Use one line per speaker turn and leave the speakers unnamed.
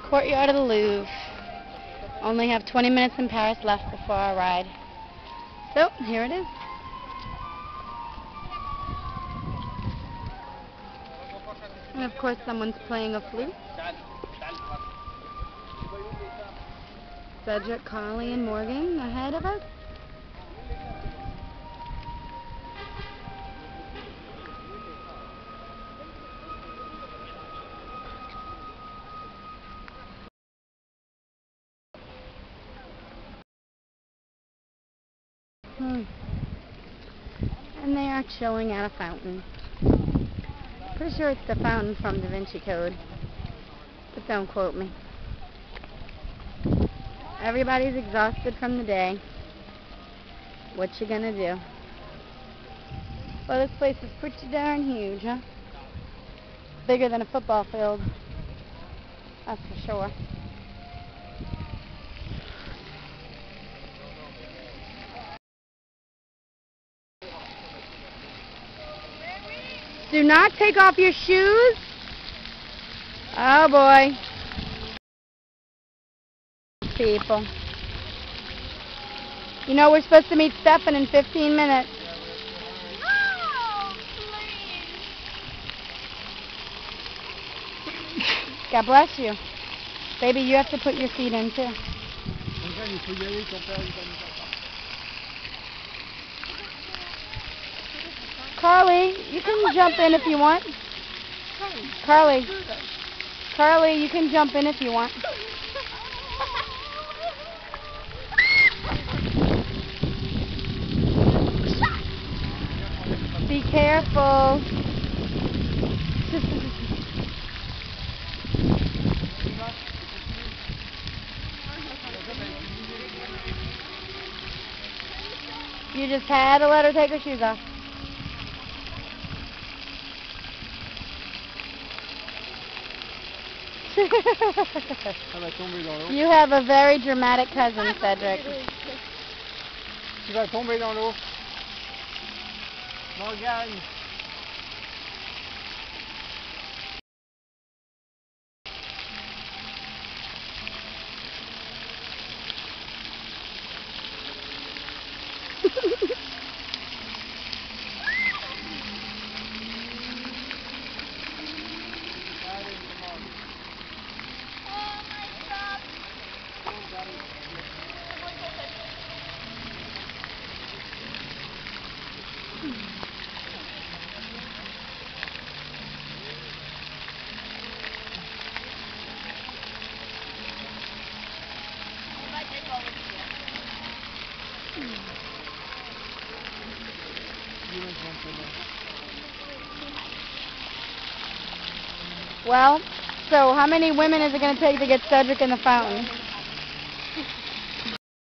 Courtyard of the Louvre. Only have 20 minutes in Paris left before our ride. So, here it is. And of course someone's playing a flute. Cedric, Carly, and Morgan ahead of us. And they are chilling at a fountain. Pretty sure it's the fountain from Da Vinci Code, but don't quote me. Everybody's exhausted from the day. What you gonna do? Well, this place is pretty darn huge, huh? Bigger than a football field, that's for sure. Do not take off your shoes. Oh boy. People. You know we're supposed to meet Stefan in 15 minutes.
No, please.
God bless you. Baby, you have to put your feet in too. Carly, you can jump in if you want. Carly, you can jump in if you want. Be careful. You just had to let her take her shoes off. You have a very dramatic cousin, Cedric.
Tu vas tomber dans l'eau. Morgane.
Well, so how many women is it going to take to get Cedric in the fountain?